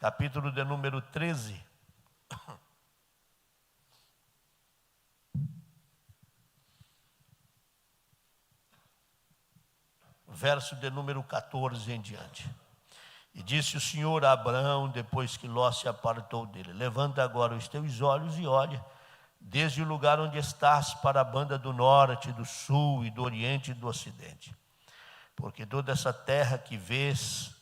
capítulo de número 13. Verso de número 14 em diante. E disse o Senhor a Abraão, depois que Ló se apartou dele: levanta agora os teus olhos e olha, desde o lugar onde estás, para a banda do norte, do sul, e do oriente e do ocidente. Porque toda essa terra que vês,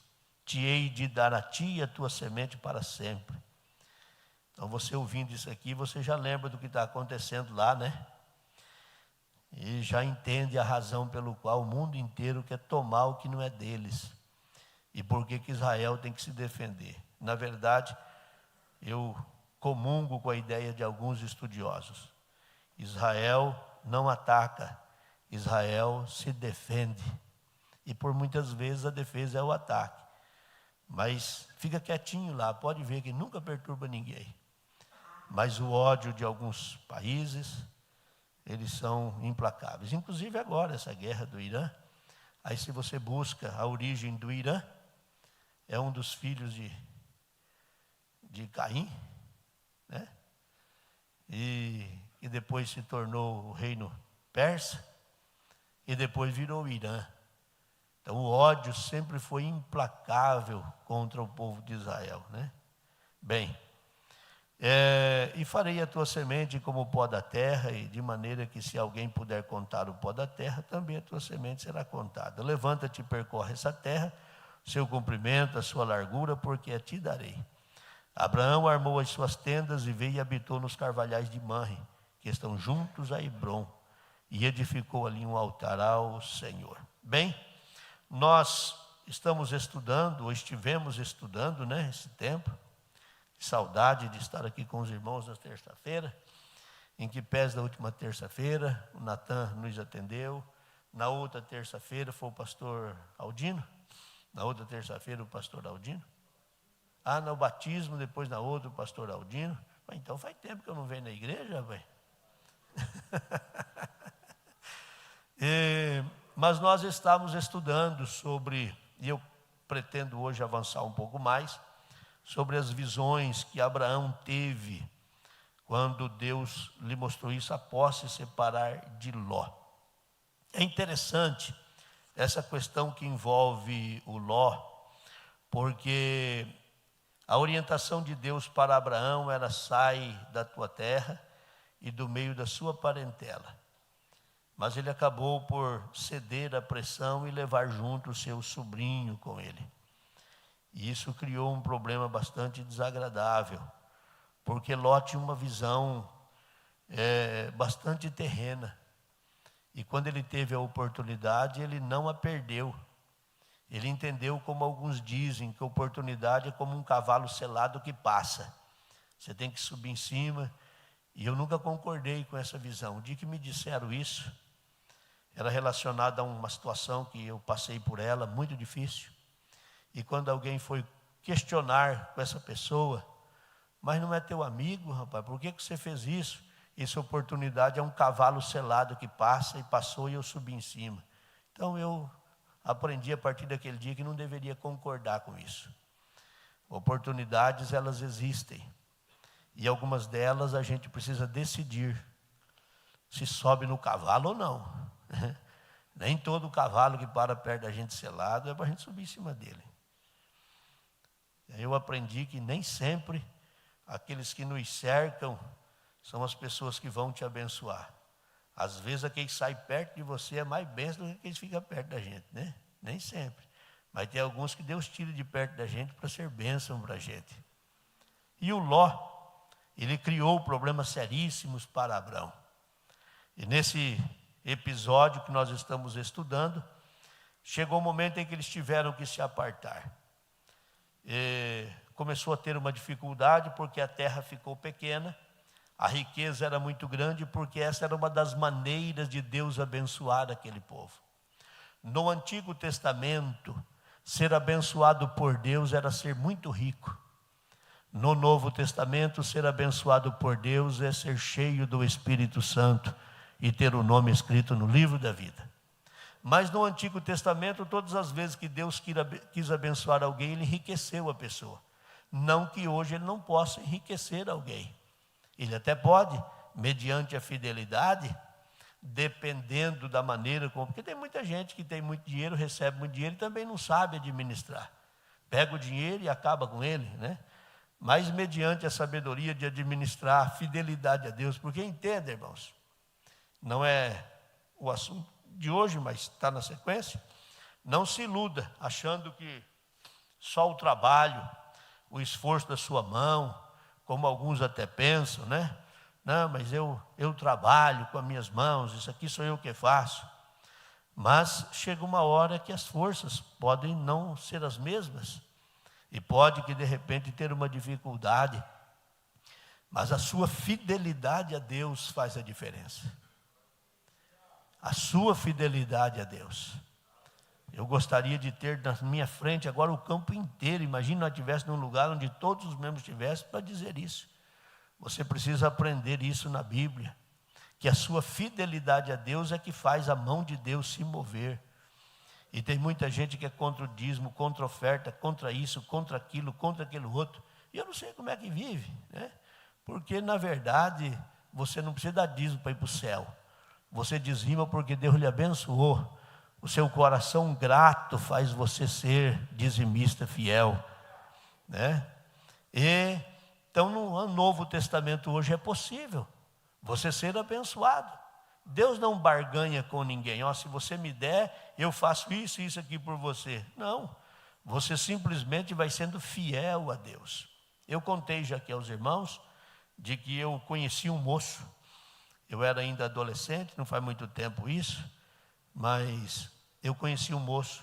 te hei de dar a ti e a tua semente para sempre. Então você ouvindo isso aqui, você já lembra do que está acontecendo lá, né? E já entende a razão pelo qual o mundo inteiro quer tomar o que não é deles. E por que Israel tem que se defender. Na verdade, eu comungo com a ideia de alguns estudiosos. Israel não ataca, Israel se defende. E por muitas vezes a defesa é o ataque. Mas fica quietinho lá, pode ver que nunca perturba ninguém. Mas o ódio de alguns países, eles são implacáveis. Inclusive agora, essa guerra do Irã. Aí se você busca a origem do Irã, é um dos filhos de Caim, né? E depois se tornou o reino persa, e depois virou o Irã. Então o ódio sempre foi implacável contra o povo de Israel, né? Bem, e farei a tua semente como o pó da terra, e de maneira que se alguém puder contar o pó da terra, também a tua semente será contada. Levanta-te e percorre essa terra, seu comprimento, a sua largura, porque a ti darei. Abraão armou as suas tendas e veio e habitou nos carvalhais de Manre, que estão juntos a Hebrom, e edificou ali um altar ao Senhor. Bem, nós estamos estudando, ou estivemos estudando, né, esse tempo. Saudade de estar aqui com os irmãos na terça-feira, em que pés da última terça-feira, o Natan nos atendeu. Na outra terça-feira foi o pastor Aldino. Na outra terça-feira o pastor Aldino. No batismo, depois na outra o pastor Aldino. Então faz tempo que eu não venho na igreja, velho. Mas nós estamos estudando sobre, e eu pretendo hoje avançar um pouco mais, sobre as visões que Abraão teve quando Deus lhe mostrou isso após se separar de Ló. É interessante essa questão que envolve o Ló, porque a orientação de Deus para Abraão era: sai da tua terra e do meio da sua parentela. Mas ele acabou por ceder à pressão e levar junto o seu sobrinho com ele. E isso criou um problema bastante desagradável, porque Ló tinha uma visão bastante terrena. E quando ele teve a oportunidade, ele não a perdeu. Ele entendeu, como alguns dizem, que a oportunidade é como um cavalo selado que passa. Você tem que subir em cima. E eu nunca concordei com essa visão. O dia que me disseram isso, era relacionado a uma situação que eu passei por ela, muito difícil. E quando alguém foi questionar com essa pessoa: mas não é teu amigo, rapaz, por que você fez isso? Essa oportunidade é um cavalo selado que passa, e passou e eu subi em cima. Então eu aprendi a partir daquele dia que não deveria concordar com isso. Oportunidades, elas existem. E algumas delas a gente precisa decidir se sobe no cavalo ou não. Nem todo cavalo que para perto da gente selado é para a gente subir em cima dele. Eu aprendi que nem sempre aqueles que nos cercam são as pessoas que vão te abençoar. Às vezes aquele que sai perto de você é mais bênção do que quem fica perto da gente, né? Nem sempre. Mas tem alguns que Deus tira de perto da gente para ser bênção para a gente. E o Ló, ele criou problemas seríssimos para Abraão. E nesse episódio que nós estamos estudando, chegou o momento em que eles tiveram que se apartar. Começou a ter uma dificuldade porque a terra ficou pequena, a riqueza era muito grande, porque essa era uma das maneiras de Deus abençoar aquele povo. No Antigo Testamento, ser abençoado por Deus era ser muito rico. No Novo Testamento, ser abençoado por Deus é ser cheio do Espírito Santo e ter o nome escrito no livro da vida. Mas no Antigo Testamento, todas as vezes que Deus quis abençoar alguém, Ele enriqueceu a pessoa. Não que hoje ele não possa enriquecer alguém. Ele até pode, mediante a fidelidade, dependendo da maneira como... Porque tem muita gente que tem muito dinheiro, recebe muito dinheiro e também não sabe administrar. Pega o dinheiro e acaba com ele, né? Mas mediante a sabedoria de administrar, a fidelidade a Deus. Porque entenda, irmãos, não é o assunto de hoje, mas está na sequência. Não se iluda achando que só o trabalho, o esforço da sua mão, como alguns até pensam, né? Não, mas eu trabalho com as minhas mãos, isso aqui sou eu que faço. Mas chega uma hora que as forças podem não ser as mesmas. E pode que de repente ter uma dificuldade. Mas a sua fidelidade a Deus faz a diferença. A sua fidelidade a Deus. Eu gostaria de ter na minha frente agora o campo inteiro. Imagina nós estivéssemos num lugar onde todos os membros estivessem para dizer isso. Você precisa aprender isso na Bíblia. Que a sua fidelidade a Deus é que faz a mão de Deus se mover. E tem muita gente que é contra o dízimo, contra a oferta, contra isso, contra aquilo outro. E eu não sei como é que vive, né? Porque, na verdade, você não precisa dar dízimo para ir para o céu. Você dizima porque Deus lhe abençoou. O seu coração grato faz você ser dizimista fiel, né? Então, no Novo Testamento hoje é possível você ser abençoado. Deus não barganha com ninguém. Se você me der, eu faço isso e isso aqui por você. Não, você simplesmente vai sendo fiel a Deus. Eu contei já aqui aos irmãos de que eu conheci um moço. Eu era ainda adolescente, não faz muito tempo isso, mas eu conheci um moço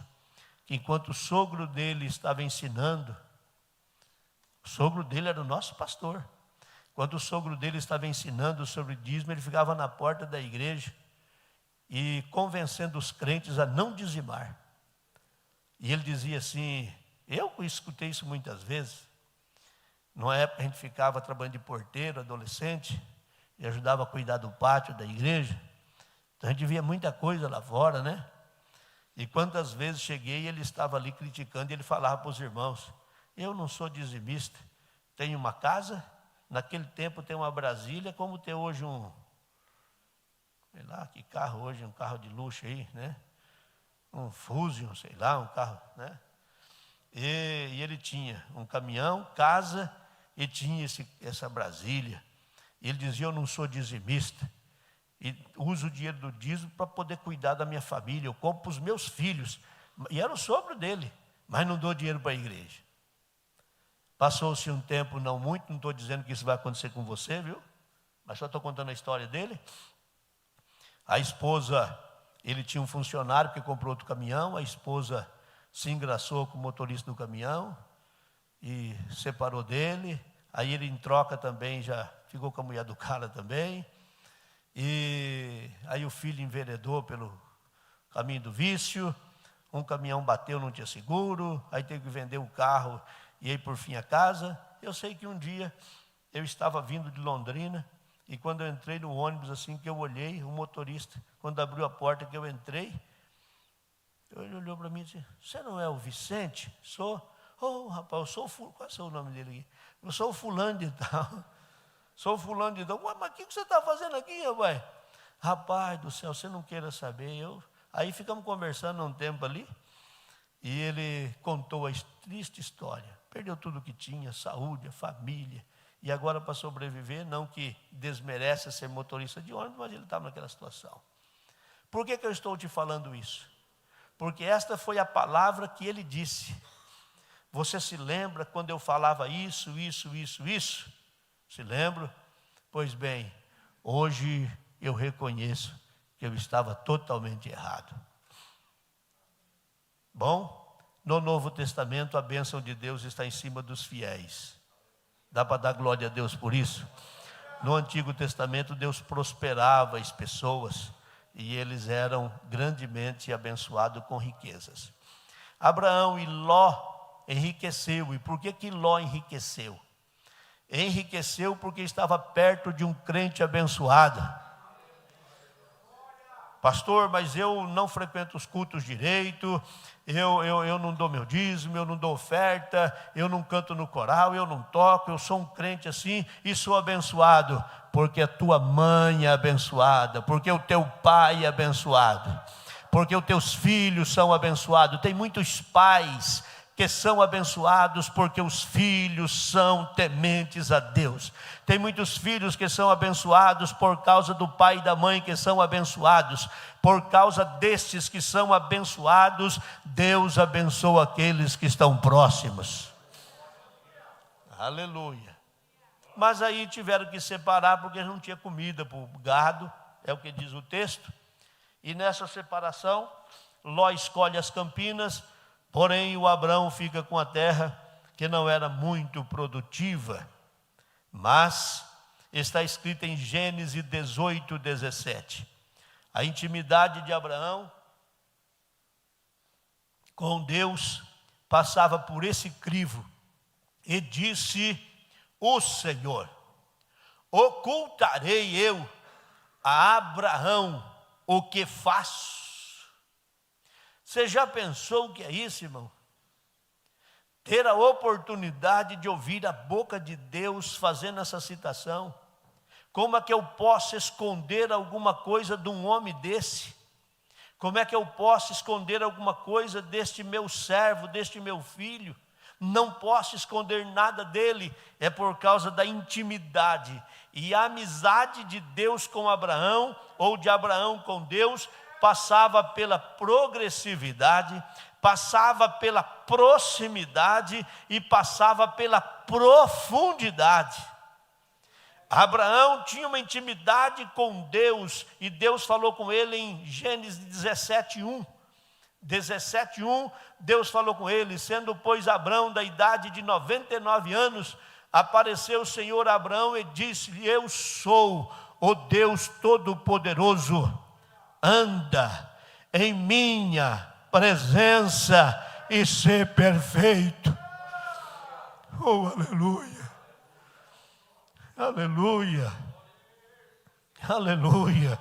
que enquanto o sogro dele estava ensinando, o sogro dele era o nosso pastor. Quando o sogro dele estava ensinando sobre dízimo, ele ficava na porta da igreja e convencendo os crentes a não dizimar. E ele dizia assim, eu escutei isso muitas vezes. Numa época a gente ficava trabalhando de porteiro, adolescente, e ajudava a cuidar do pátio da igreja. Então a gente via muita coisa lá fora, né? E quantas vezes cheguei e ele estava ali criticando, e ele falava para os irmãos, eu não sou dizimista, tenho uma casa, naquele tempo tem uma Brasília, como tem hoje sei lá, que carro hoje, um carro de luxo aí, né? Um Fusion, sei lá, um carro, né? E ele tinha um caminhão, casa, e tinha essa Brasília. E ele dizia, eu não sou dizimista, e uso o dinheiro do dízimo para poder cuidar da minha família, eu compro para os meus filhos. E era o sogro dele, mas não dou dinheiro para a igreja. Passou-se um tempo, não muito, não estou dizendo que isso vai acontecer com você, viu? Mas só estou contando a história dele. A esposa, ele tinha um funcionário que comprou outro caminhão, a esposa se engraçou com o motorista do caminhão e separou dele. Aí ele em troca também já ficou com a mulher do cara também. E aí o filho enveredou pelo caminho do vício, um caminhão bateu, não tinha seguro, aí teve que vender o carro e aí por fim a casa. Eu sei que um dia eu estava vindo de Londrina e quando eu entrei no ônibus, assim que eu olhei, o motorista, quando abriu a porta que eu entrei, ele olhou para mim e disse, você não é o Vicente? Sou. Oh, rapaz, eu sou o qual é o nome dele aqui? Eu sou o fulano de tal. Sou o fulano de tal. Ué, mas o que você está fazendo aqui, rapaz? Rapaz do céu, você não queira saber. Aí ficamos conversando um tempo ali e ele contou a triste história. Perdeu tudo o que tinha, a saúde, a família. E agora para sobreviver, não que desmerece ser motorista de ônibus, mas ele estava naquela situação. Por que eu estou te falando isso? Porque esta foi a palavra que ele disse. Você se lembra quando eu falava isso? Se lembra? Pois bem, hoje eu reconheço que eu estava totalmente errado. Bom, no Novo Testamento a bênção de Deus está em cima dos fiéis. Dá para dar glória a Deus por isso? No Antigo Testamento Deus prosperava as pessoas e eles eram grandemente abençoados com riquezas. Abraão e Ló enriqueceu. E por que Ló enriqueceu? Enriqueceu porque estava perto de um crente abençoado. pastor, mas eu não frequento os cultos direito, eu não dou meu dízimo, eu não dou oferta, eu não canto no coral, eu não toco, eu sou um crente assim e sou abençoado, porque a tua mãe é abençoada, porque o teu pai é abençoado, porque os teus filhos são abençoados. Tem muitos pais que são abençoados porque os filhos são tementes a Deus. Tem muitos filhos que são abençoados por causa do pai e da mãe que são abençoados. Por causa destes que são abençoados, Deus abençoa aqueles que estão próximos. Aleluia. Mas aí tiveram que separar porque não tinha comida para o gado, é o que diz o texto. E nessa separação, Ló escolhe as campinas, porém o Abrão fica com a terra que não era muito produtiva. Mas está escrito em Gênesis 18, 17. A intimidade de Abraão com Deus passava por esse crivo. E disse o Senhor: ocultarei eu a Abraão o que faço? Você já pensou o que é isso, irmão? Ter a oportunidade de ouvir a boca de Deus fazendo essa citação. Como é que eu posso esconder alguma coisa de um homem desse? Como é que eu posso esconder alguma coisa deste meu servo, deste meu filho? Não posso esconder nada dele, é por causa da intimidade. E a amizade de Deus com Abraão, ou de Abraão com Deus, passava pela progressividade, passava pela proximidade e passava pela profundidade. Abraão tinha uma intimidade com Deus, e Deus falou com ele em Gênesis 17:1. 17:1, Deus falou com ele: sendo pois Abraão da idade de 99 anos, apareceu o Senhor a Abraão e disse-lhe: eu sou o Deus Todo-Poderoso, anda em minha presença e ser perfeito. Oh, aleluia. Aleluia, aleluia,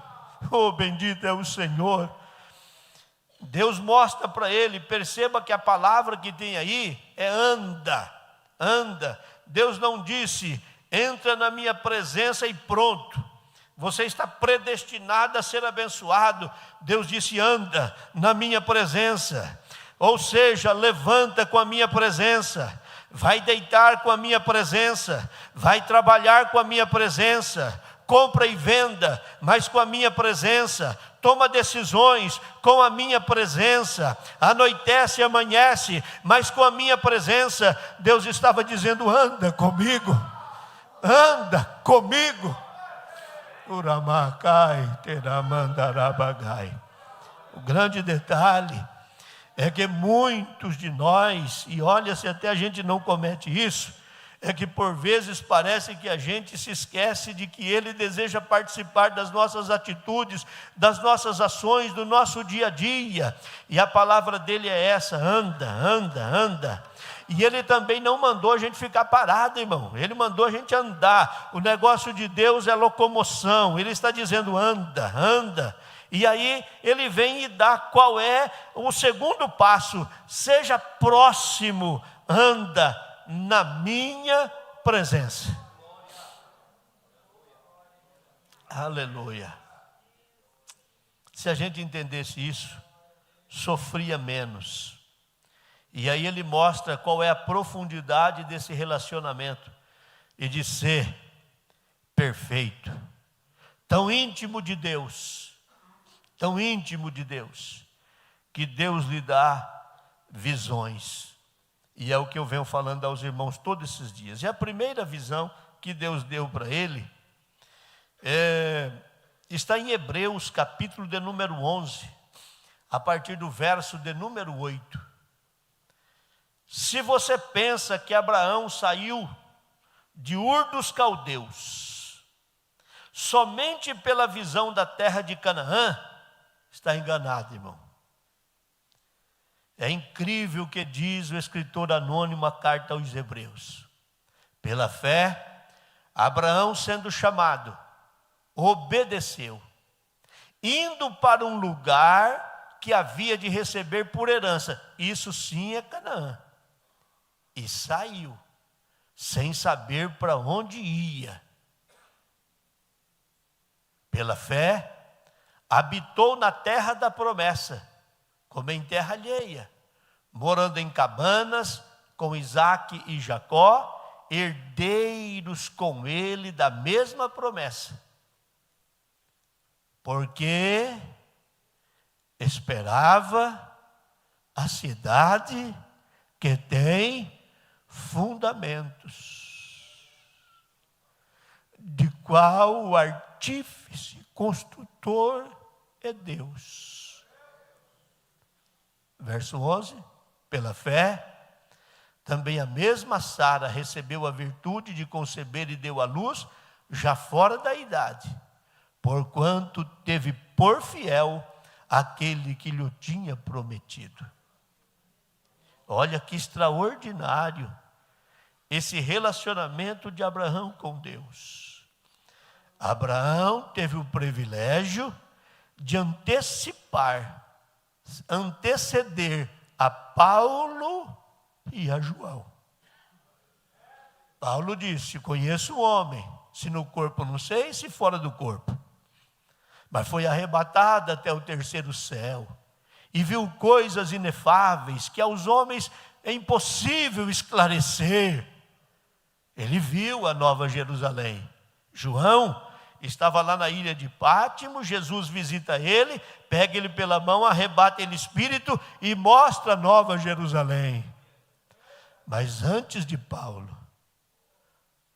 oh bendito é o Senhor. Deus mostra para ele, perceba que a palavra que tem aí é anda, anda. Deus não disse, entra na minha presença e pronto, você está predestinado a ser abençoado. Deus disse, anda na minha presença, ou seja, levanta com a minha presença. Vai deitar com a minha presença, vai trabalhar com a minha presença, compra e venda, mas com a minha presença, toma decisões com a minha presença, anoitece e amanhece, mas com a minha presença. Deus estava dizendo, anda comigo, anda comigo. Uramacai, teramandarabagai. O grande detalhe é que muitos de nós, e olha, se até a gente não comete isso, é que por vezes parece que a gente se esquece de que Ele deseja participar das nossas atitudes, das nossas ações, do nosso dia a dia. E a palavra dele é essa, anda, anda, anda. E Ele também não mandou a gente ficar parado, irmão. Ele mandou a gente andar. O negócio de Deus é locomoção. Ele está dizendo, anda, anda. E aí ele vem e dá qual é o segundo passo: seja próximo, anda na minha presença. Aleluia. Se a gente entendesse isso, sofria menos. E aí ele mostra qual é a profundidade desse relacionamento e de ser perfeito, tão íntimo de Deus, tão íntimo de Deus, que Deus lhe dá visões. E é o que eu venho falando aos irmãos todos esses dias. E a primeira visão que Deus deu para ele está em Hebreus, capítulo de número 11, a partir do verso de número 8. Se você pensa que Abraão saiu de Ur dos Caldeus somente pela visão da terra de Canaã, está enganado, irmão. É incrível o que diz o escritor anônimo, a carta aos Hebreus. Pela fé, Abraão, sendo chamado, obedeceu, indo para um lugar que havia de receber por herança. Isso sim é Canaã. E saiu, sem saber para onde ia. Pela fé, habitou na terra da promessa, como em terra alheia, morando em cabanas com Isaque e Jacó, herdeiros com ele da mesma promessa. Porque esperava a cidade que tem fundamentos, de qual o artífice construtor é Deus. Verso 11, pela fé, também a mesma Sara recebeu a virtude de conceber e deu à luz, já fora da idade, porquanto teve por fiel aquele que lhe tinha prometido. Olha que extraordinário esse relacionamento de Abraão com Deus. Abraão teve o privilégio de anteceder a Paulo e a João. Paulo disse: conheço o homem, se no corpo não sei, se fora do corpo. Mas foi arrebatado até o terceiro céu e viu coisas inefáveis que aos homens é impossível esclarecer. Ele viu a Nova Jerusalém. João estava lá na ilha de Pátmos, Jesus visita ele, pega ele pela mão, arrebata ele espírito e mostra a Nova Jerusalém. Mas antes de Paulo,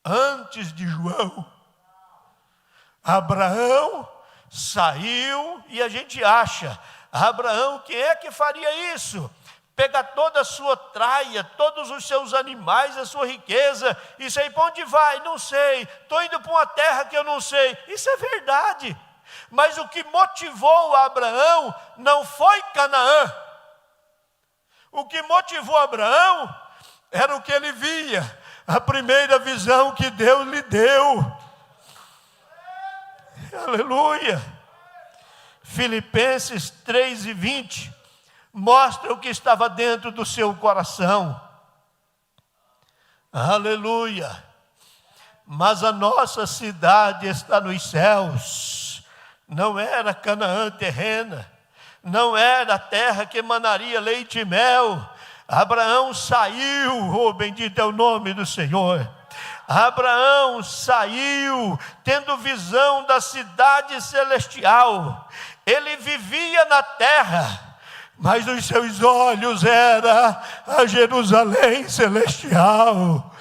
antes de João, Abraão saiu, e a gente acha, Abraão, quem é que faria isso? Pega toda a sua traia, todos os seus animais, a sua riqueza, isso aí para onde vai? Não sei, estou indo para uma terra que eu não sei. Isso é verdade, mas o que motivou Abraão não foi Canaã. O que motivou Abraão era o que ele via, a primeira visão que Deus lhe deu. Aleluia. Filipenses 3:20 mostra o que estava dentro do seu coração. Aleluia. Mas a nossa cidade está nos céus. Não era Canaã terrena, não era a terra que emanaria leite e mel. Abraão saiu, oh, bendito é o nome do Senhor. Abraão saiu tendo visão da cidade celestial. Ele vivia na terra, mas os seus olhos era a Jerusalém celestial.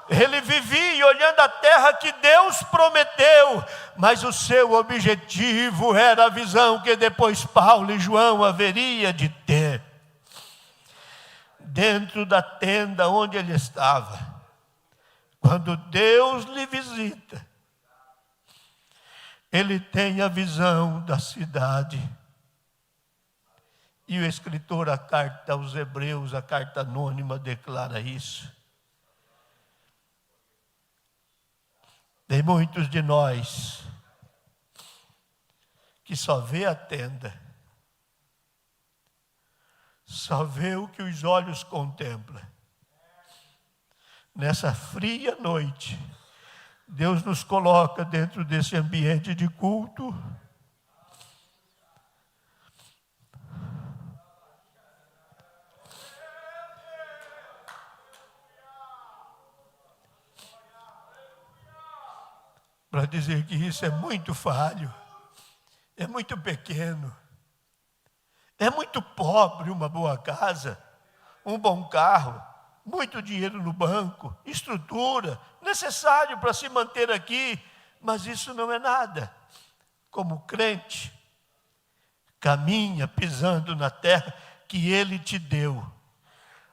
Ele vivia olhando a terra que Deus prometeu, mas o seu objetivo era a visão que depois Paulo e João haveria de ter. Dentro da tenda onde ele estava, quando Deus lhe visita, ele tem a visão da cidade. E o escritor, a carta aos Hebreus, a carta anônima, declara isso. Tem muitos de nós que só vê a tenda, só vê o que os olhos contemplam. Nessa fria noite, Deus nos coloca dentro desse ambiente de culto. Para dizer que isso é muito falho, é muito pequeno, é muito pobre uma boa casa, um bom carro, muito dinheiro no banco, estrutura, necessário para se manter aqui, mas isso não é nada. Como crente, caminha pisando na terra que Ele te deu.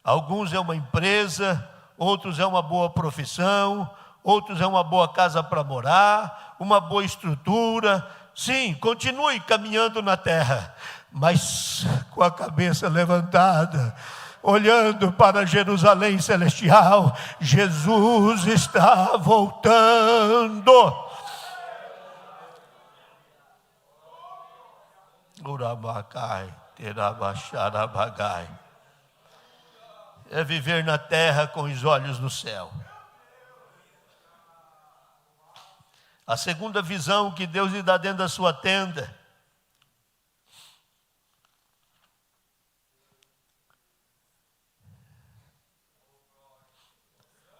Alguns é uma empresa, outros é uma boa profissão, outros é uma boa casa para morar, uma boa estrutura. Sim, continue caminhando na terra, mas com a cabeça levantada, olhando para Jerusalém celestial. Jesus está voltando. Urabacai, terabaxarabagai. É viver na terra com os olhos no céu. A segunda visão que Deus lhe dá dentro da sua tenda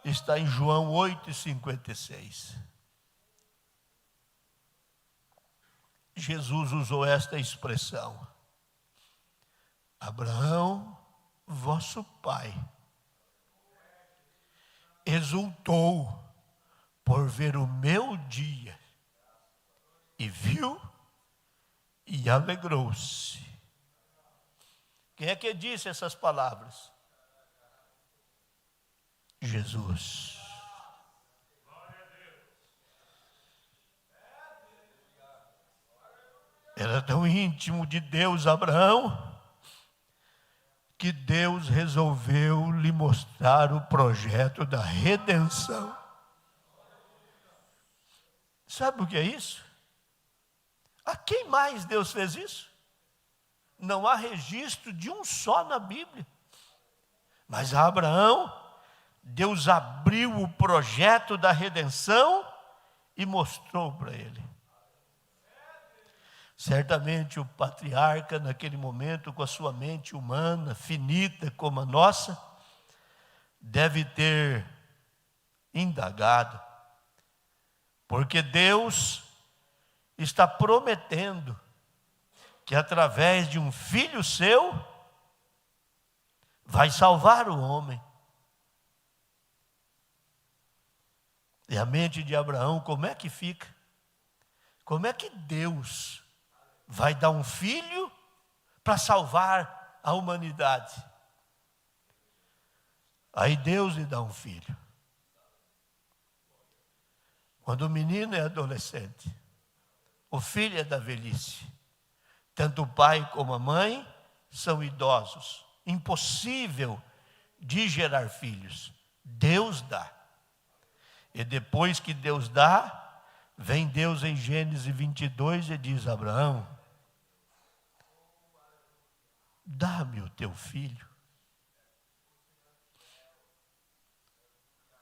está em João 8,56. Jesus usou esta expressão: Abraão, vosso pai, exultou por ver o meu dia, e viu e alegrou-se. Quem é que disse essas palavras? Jesus. Era tão íntimo de Deus, Abraão, que Deus resolveu lhe mostrar o projeto da redenção. Sabe o que é isso? A quem mais Deus fez isso? Não há registro de um só na Bíblia. Mas a Abraão, Deus abriu o projeto da redenção e mostrou para ele. Certamente o patriarca, naquele momento, com a sua mente humana, finita como a nossa, deve ter indagado, porque Deus está prometendo que através de um filho seu, vai salvar o homem. E a mente de Abraão, como é que fica? Como é que Deus vai dar um filho para salvar a humanidade? Aí Deus lhe dá um filho. Quando o menino é adolescente, o filho é da velhice. Tanto o pai como a mãe são idosos. Impossível de gerar filhos. Deus dá. E depois que Deus dá, vem Deus em Gênesis 22 e diz: Abraão, dá-me o teu filho.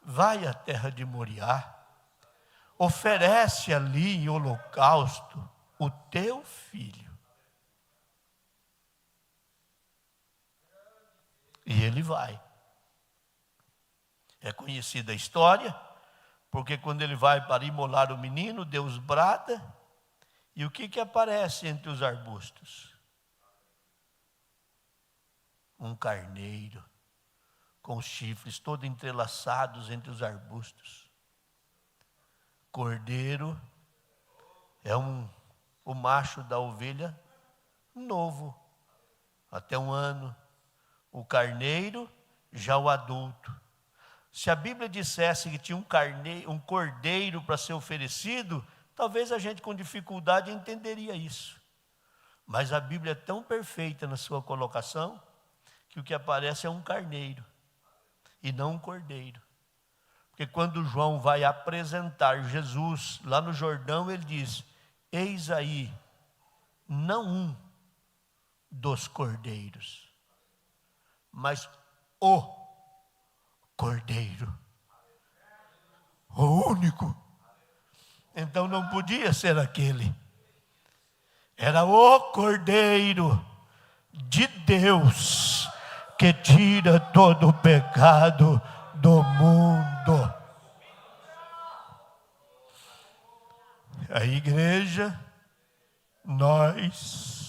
Vai à terra de Moriá, oferece ali em holocausto o teu filho. E ele vai. É conhecida a história, porque quando ele vai para imolar o menino, Deus brada, e o que aparece entre os arbustos? Um carneiro, com os chifres todos entrelaçados entre os arbustos. Cordeiro é o macho da ovelha novo, até 1 ano. O carneiro, já o adulto. Se a Bíblia dissesse que tinha um cordeiro para ser oferecido, talvez a gente com dificuldade entenderia isso. Mas a Bíblia é tão perfeita na sua colocação, que o que aparece é um carneiro, e não um cordeiro. Porque quando João vai apresentar Jesus lá no Jordão, ele diz: eis aí, não um dos cordeiros, mas o Cordeiro, o único. Então não podia ser aquele, era o Cordeiro de Deus, que tira todo o pecado do mundo. A igreja, nós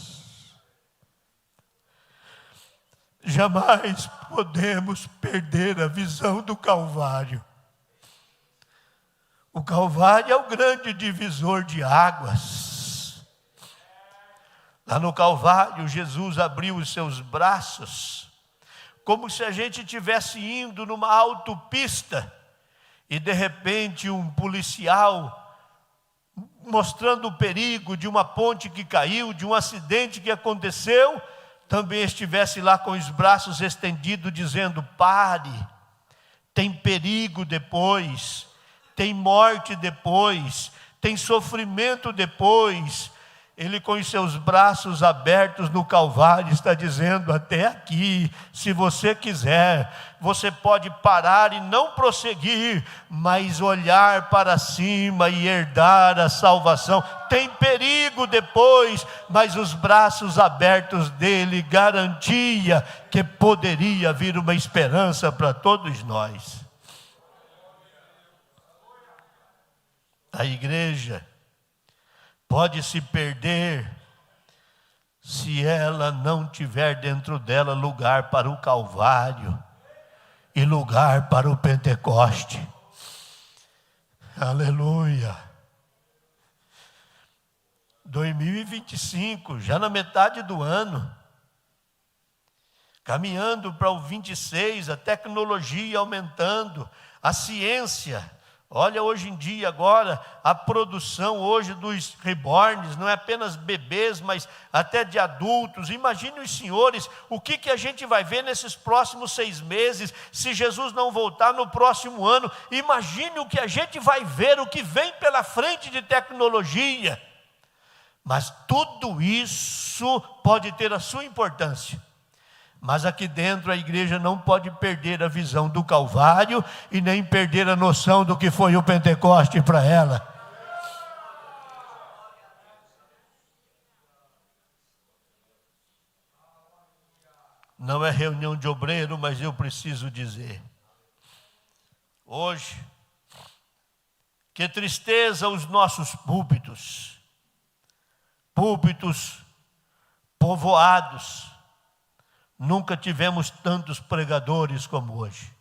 jamais podemos perder a visão do Calvário. O Calvário é o grande divisor de águas. Lá no Calvário, Jesus abriu os seus braços, como se a gente estivesse indo numa autopista, e de repente um policial, mostrando o perigo de uma ponte que caiu, de um acidente que aconteceu, também estivesse lá com os braços estendidos, dizendo: pare, tem perigo depois, tem morte depois, tem sofrimento depois. Ele com os seus braços abertos no Calvário está dizendo: até aqui, se você quiser, você pode parar e não prosseguir, mas olhar para cima e herdar a salvação. Tem perigo depois, mas os braços abertos dele garantia que poderia vir uma esperança para todos nós. A igreja pode se perder se ela não tiver dentro dela lugar para o Calvário e lugar para o Pentecoste. Aleluia. 2025, já na metade do ano, caminhando para o 26, a tecnologia aumentando, a ciência. Olha, hoje em dia agora, a produção hoje dos reborns, não é apenas bebês, mas até de adultos. Imagine os senhores, o que a gente vai ver nesses próximos 6 meses, se Jesus não voltar no próximo ano. Imagine o que a gente vai ver, o que vem pela frente de tecnologia. Mas tudo isso pode ter a sua importância. Mas aqui dentro a igreja não pode perder a visão do Calvário e nem perder a noção do que foi o Pentecoste para ela. Não é reunião de obreiro, mas eu preciso dizer. Hoje, que tristeza os nossos púlpitos povoados. Nunca tivemos tantos pregadores como hoje.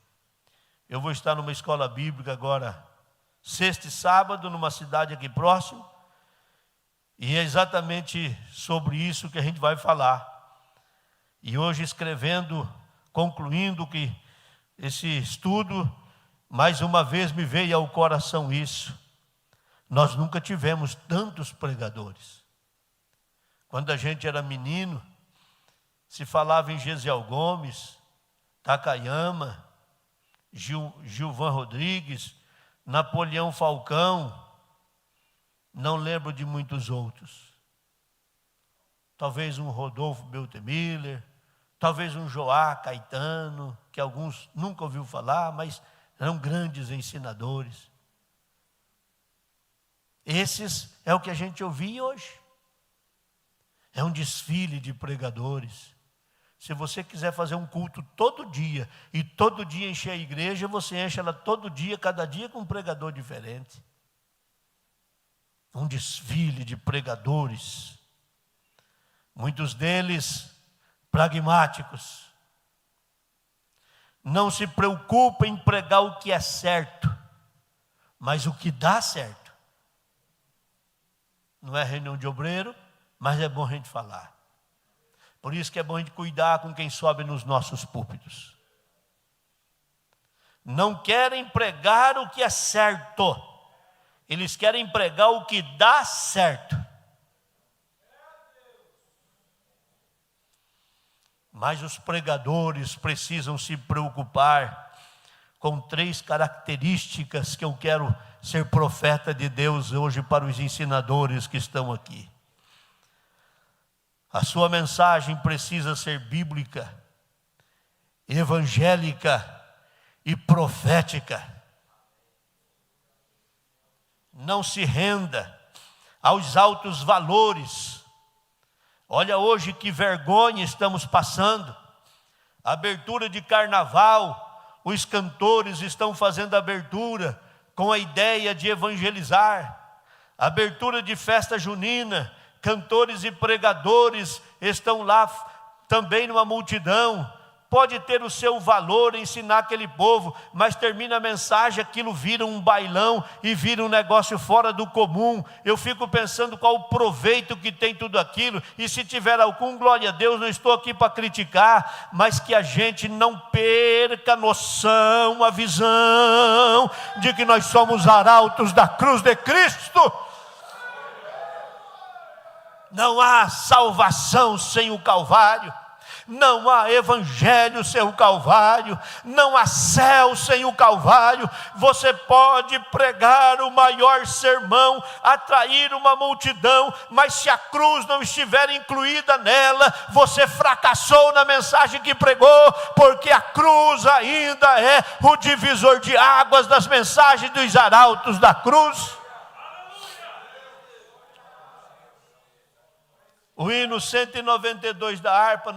Eu vou estar numa escola bíblica agora, sexta e sábado, numa cidade aqui próximo, e é exatamente sobre isso que a gente vai falar. E hoje escrevendo, concluindo que esse estudo, mais uma vez me veio ao coração isso. Nós nunca tivemos tantos pregadores. Quando a gente era menino, se falava em Gesiel Gomes, Takayama, Gilvan Rodrigues, Napoleão Falcão, não lembro de muitos outros. Talvez um Rodolfo Beltemiller, talvez um Joá Caetano, que alguns nunca ouviu falar, mas eram grandes ensinadores. Esses é o que a gente ouvia hoje. É um desfile de pregadores. Se você quiser fazer um culto todo dia, e todo dia encher a igreja, você enche ela todo dia, cada dia com um pregador diferente. Um desfile de pregadores. Muitos deles pragmáticos. Não se preocupa em pregar o que é certo, mas o que dá certo. Não é reunião de obreiro, mas é bom a gente falar. Por isso que é bom a gente cuidar com quem sobe nos nossos púlpitos. Não querem pregar o que é certo. Eles querem pregar o que dá certo. Mas os pregadores precisam se preocupar com 3 características que eu quero ser profeta de Deus hoje para os ensinadores que estão aqui. A sua mensagem precisa ser bíblica, evangélica e profética. Não se renda aos altos valores. Olha hoje que vergonha estamos passando. Abertura de carnaval, os cantores estão fazendo abertura com a ideia de evangelizar. Abertura de festa junina, cantores e pregadores estão lá também numa multidão. Pode ter o seu valor ensinar aquele povo, mas termina a mensagem, aquilo vira um bailão e vira um negócio fora do comum. Eu fico pensando qual o proveito que tem tudo aquilo, e se tiver algum, glória a Deus, não estou aqui para criticar, mas que a gente não perca a noção, a visão de que nós somos arautos da cruz de Cristo. Não há salvação sem o Calvário. Não há evangelho sem o Calvário, não há céu sem o Calvário. Você pode pregar o maior sermão, atrair uma multidão, mas se a cruz não estiver incluída nela, você fracassou na mensagem que pregou, porque a cruz ainda é o divisor de águas das mensagens dos arautos da cruz. O hino 192 da harpa,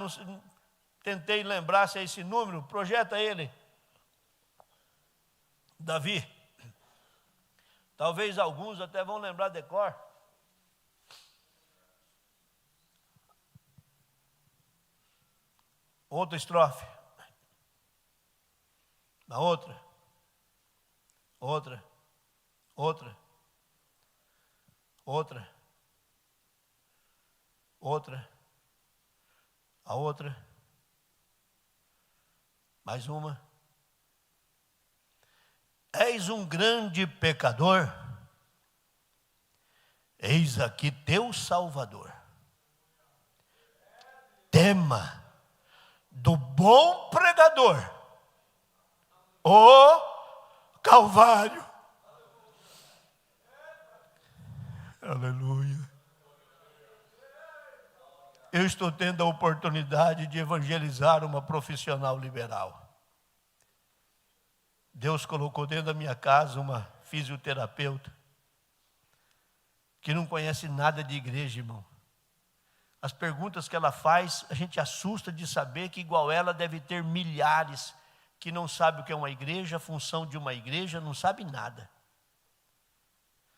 tentei lembrar se é esse número, projeta ele. Davi. Talvez alguns até vão lembrar de cor. Outra estrofe. Na outra. Outra. Outra. Outra. Outra. A outra. Mais uma. És um grande pecador, eis aqui teu Salvador. Tema do bom pregador, o Calvário. Aleluia. Eu estou tendo a oportunidade de evangelizar uma profissional liberal. Deus colocou dentro da minha casa uma fisioterapeuta que não conhece nada de igreja, irmão. As perguntas que ela faz, a gente assusta de saber que igual ela deve ter milhares que não sabe o que é uma igreja, a função de uma igreja, não sabe nada.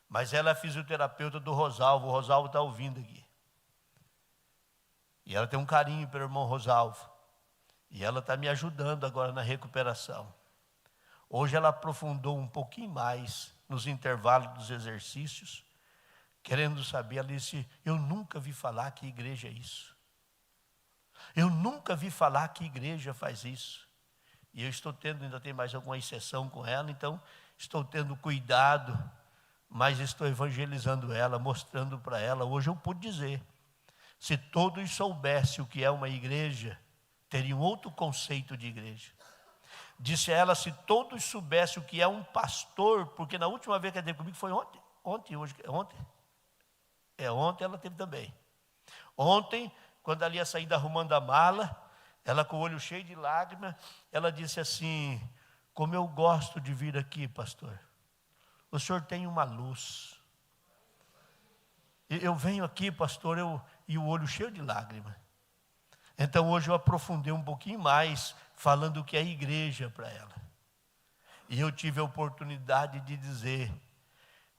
Mas ela é fisioterapeuta do Rosalvo, o Rosalvo está ouvindo aqui. E ela tem um carinho pelo irmão Rosalvo. E ela está me ajudando agora na recuperação. Hoje ela aprofundou um pouquinho mais nos intervalos dos exercícios, querendo saber, ela disse, eu nunca vi falar que igreja é isso. Eu nunca vi falar que igreja faz isso. E eu estou tendo, ainda tem mais alguma exceção com ela, então estou tendo cuidado, mas estou evangelizando ela, mostrando para ela. Hoje eu pude dizer, se todos soubessem o que é uma igreja, teriam outro conceito de igreja. Disse a ela, se todos soubessem o que é um pastor, porque na última vez que ela teve comigo foi ontem. Ontem ela teve também. Ontem, quando ela ia saindo arrumando a mala, ela com o olho cheio de lágrimas, ela disse assim, como eu gosto de vir aqui, pastor. O senhor tem uma luz. Eu venho aqui, pastor, e o olho cheio de lágrimas. Então hoje eu aprofundei um pouquinho mais, falando o que é igreja para ela. E eu tive a oportunidade de dizer,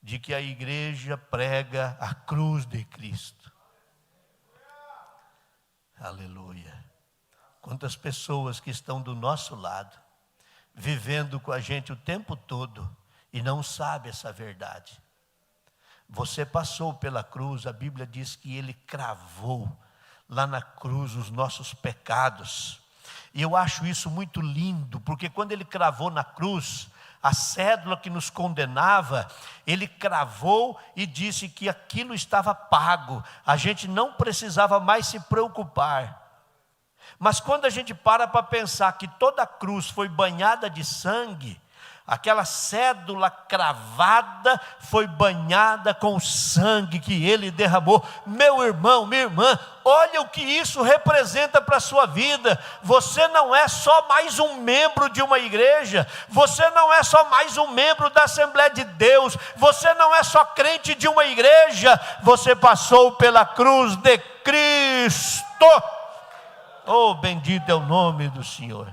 de que a igreja prega a cruz de Cristo. Aleluia. Quantas pessoas que estão do nosso lado, vivendo com a gente o tempo todo, e não sabe essa verdade. Você passou pela cruz, a Bíblia diz que ele cravou lá na cruz os nossos pecados. E eu acho isso muito lindo, porque quando ele cravou na cruz, a cédula que nos condenava, ele cravou e disse que aquilo estava pago. A gente não precisava mais se preocupar. Mas quando a gente para pensar que toda a cruz foi banhada de sangue, aquela cédula cravada foi banhada com o sangue que ele derramou. Meu irmão, minha irmã, olha o que isso representa para a sua vida. Você não é só mais um membro de uma igreja, você não é só mais um membro da Assembleia de Deus, você não é só crente de uma igreja, você passou pela cruz de Cristo. Oh, bendito é o nome do Senhor.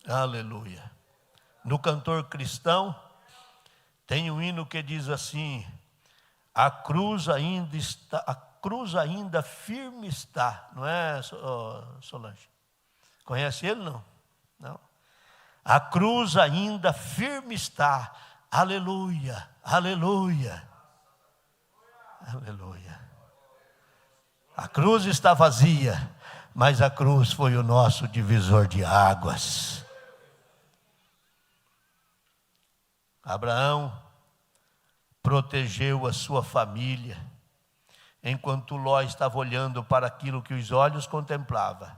Aleluia. No cantor cristão, tem um hino que diz assim, a cruz ainda firme está. Não é, Solange? Conhece ele, não? Não. A cruz ainda firme está. Aleluia, aleluia, aleluia. A cruz está vazia, mas a cruz foi o nosso divisor de águas. Abraão protegeu a sua família, Enquanto Ló estava olhando para aquilo que os olhos contemplavam,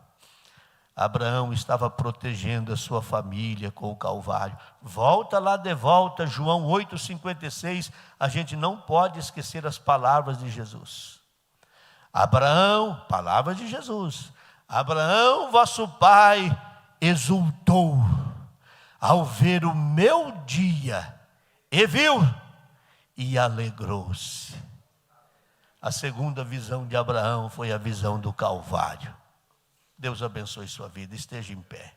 Abraão estava protegendo a sua família com o Calvário. Volta lá de volta, João 8,56, a gente não pode esquecer as palavras de Jesus. Abraão, palavras de Jesus, Abraão, vosso pai, exultou ao ver o meu dia, e viu, e alegrou-se. A segunda visão de Abraão foi a visão do Calvário. Deus abençoe sua vida, esteja em pé.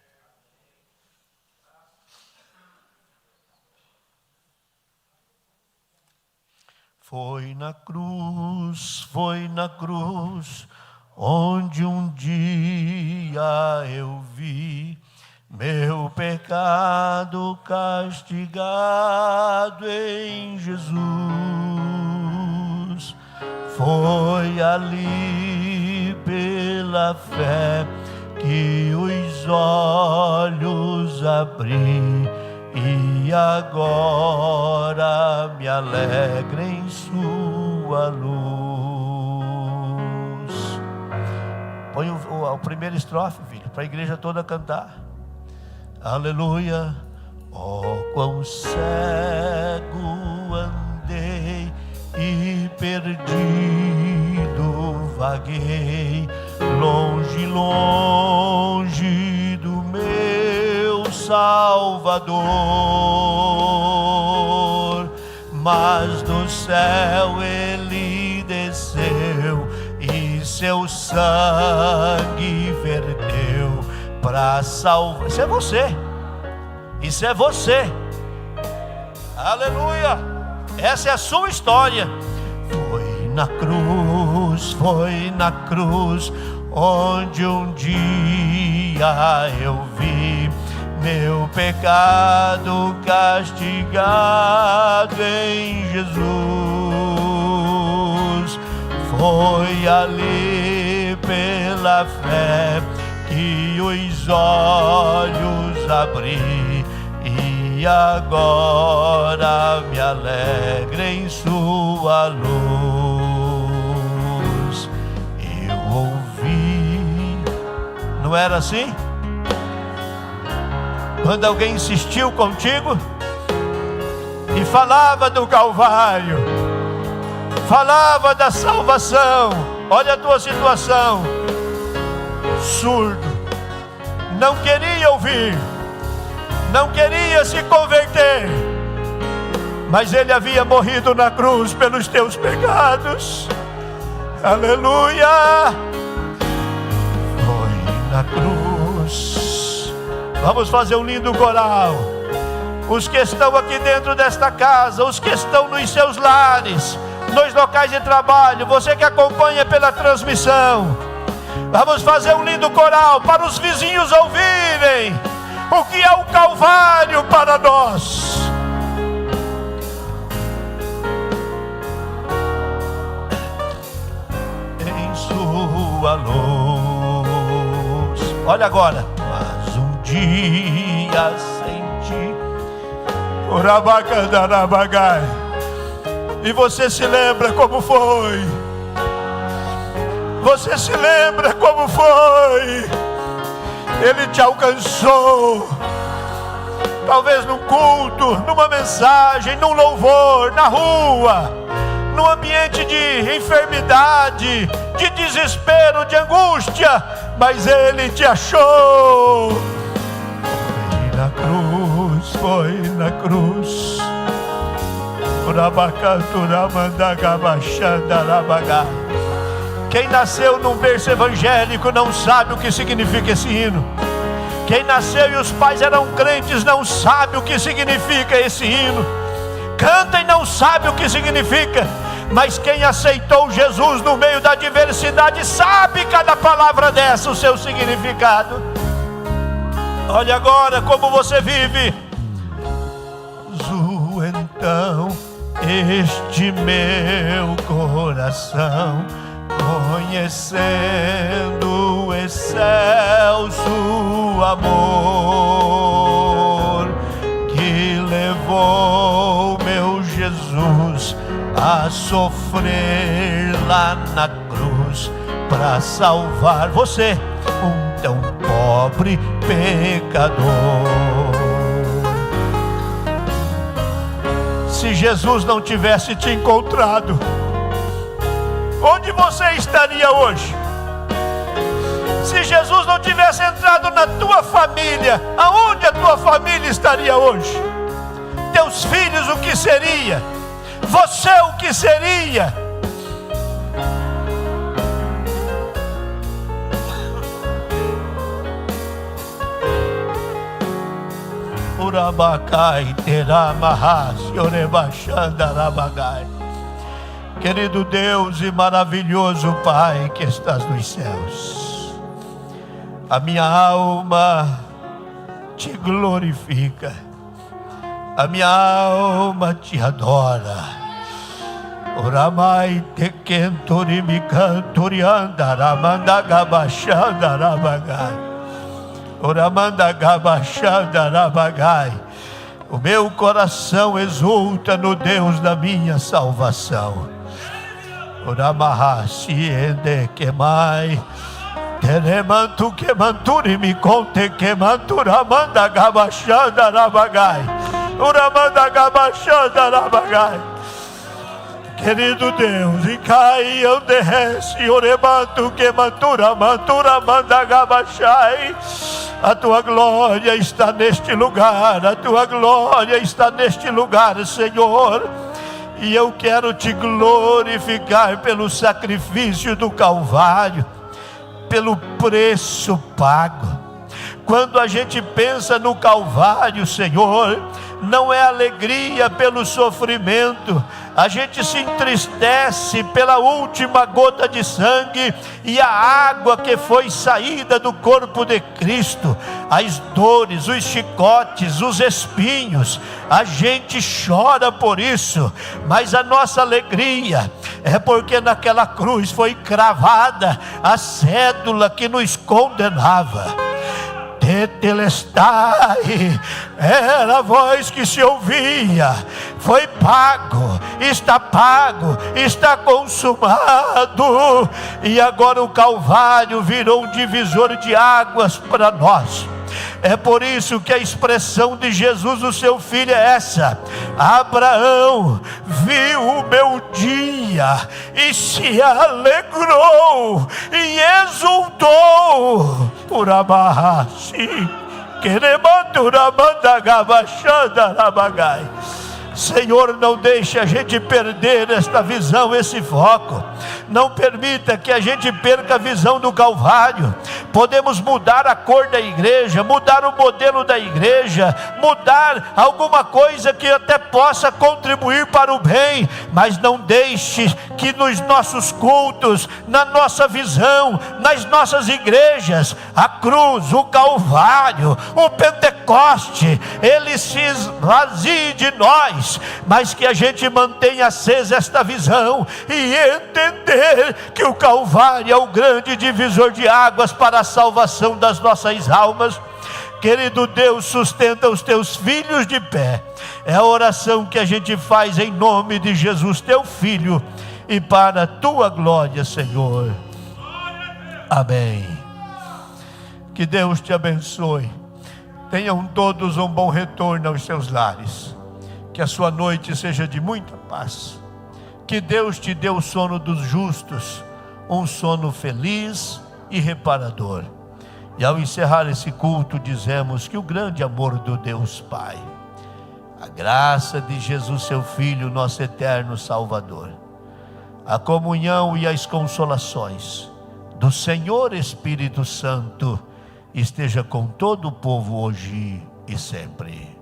Foi na cruz, onde um dia eu vi meu pecado castigado em Jesus. Foi ali pela fé que os olhos abri, e agora me alegra em sua luz. Põe o primeiro estrofe, filho, para a igreja toda cantar. Aleluia. Oh, quão cego andei e perdido vaguei, longe, longe do meu Salvador. Mas do céu ele desceu e seu sangue verteu para salvar. Isso é você. Isso é você. Aleluia. Essa é a sua história. Foi na cruz, onde um dia eu vi meu pecado castigado em Jesus. Foi ali pela fé que os olhos abri, e agora me alegra em sua luz. Eu ouvi, não era assim? Quando alguém insistiu contigo e falava do Calvário, falava da salvação. Olha a tua situação, surdo, não queria ouvir, não queria se converter, mas ele havia morrido na cruz pelos teus pecados. Aleluia. Foi na cruz. Vamos fazer um lindo coral. Os que estão aqui dentro desta casa, os que estão nos seus lares, nos locais de trabalho, você que acompanha pela transmissão, vamos fazer um lindo coral para os vizinhos ouvirem o que é o Calvário para nós. Em sua luz. Olha agora. Mas um dia senti Orabacandarabagá, e você se lembra como foi? Você se lembra como foi? Ele te alcançou, talvez num culto, numa mensagem, num louvor, na rua, num ambiente de enfermidade, de desespero, de angústia, mas Ele te achou. Foi na cruz. Quem nasceu num berço evangélico não sabe o que significa esse hino. Quem nasceu e os pais eram crentes não sabe o que significa esse hino. Canta e não sabe o que significa. Mas quem aceitou Jesus no meio da adversidade sabe cada palavra dessa, o seu significado. Olha agora como você vive. Então este meu coração, conhecendo o excelso amor que levou meu Jesus a sofrer lá na cruz para salvar você, um tão pobre pecador. Se Jesus não tivesse te encontrado, onde você estaria hoje? Se Jesus não tivesse entrado na tua família, aonde a tua família estaria hoje? Teus filhos, o que seria? Você, o que seria? Urabacai, Teramahas, Yorebachandarabagai. Querido Deus e maravilhoso Pai que estás nos céus, a minha alma te glorifica, a minha alma te adora. Oramai te kentori mi canturiandaramanda gabachandarabagai. Oramanda gabachandarabagai. O meu coração exulta no Deus da minha salvação. Oramahasi ende kemai. Teremantu kemanturi mi conte kemanturamanda gabachandarabagai. Oramanda gabachandarabagai. Querido Deus, e cai, eu derrece, oremantu kemantura, mantura, manda gabachai. A tua glória está neste lugar, a tua glória está neste lugar, Senhor. E eu quero te glorificar pelo sacrifício do Calvário, pelo preço pago. Quando a gente pensa no Calvário, Senhor, não é alegria pelo sofrimento, a gente se entristece pela última gota de sangue e a água que foi saída do corpo de Cristo, as dores, os chicotes, os espinhos, a gente chora por isso, mas a nossa alegria é porque naquela cruz foi cravada a cédula que nos condenava. Tetelestai, era a voz que se ouvia, foi pago, está consumado. E agora o Calvário virou um divisor de águas para nós. É por isso que a expressão de Jesus, o seu filho, é essa: Abraão viu o meu dia e se alegrou e exultou. Urabahasi, Keremanturamandagabachandarabagai. Senhor, não deixe a gente perder esta visão, esse foco. Não permita que a gente perca a visão do Calvário. Podemos mudar a cor da igreja, mudar o modelo da igreja, mudar alguma coisa que até possa contribuir para o bem, mas não deixe que nos nossos cultos, na nossa visão, nas nossas igrejas, a cruz, o Calvário, o Pentecoste, ele se esvazie de nós, mas que a gente mantenha acesa esta visão e entender que o Calvário é o grande divisor de águas para a salvação das nossas almas. Querido Deus, sustenta os teus filhos de pé. É a oração que a gente faz em nome de Jesus, teu Filho, e para a tua glória, Senhor. Amém. Que Deus te abençoe. Tenham todos um bom retorno aos seus lares. Que a sua noite seja de muita paz. Que Deus te dê o sono dos justos, um sono feliz e reparador. E ao encerrar esse culto, dizemos que o grande amor do Deus Pai, a graça de Jesus, seu Filho, nosso eterno Salvador, a comunhão e as consolações do Senhor Espírito Santo esteja com todo o povo hoje e sempre.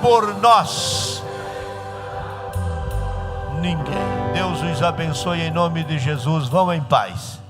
Por nós, ninguém. Deus os abençoe em nome de Jesus. Vão em paz.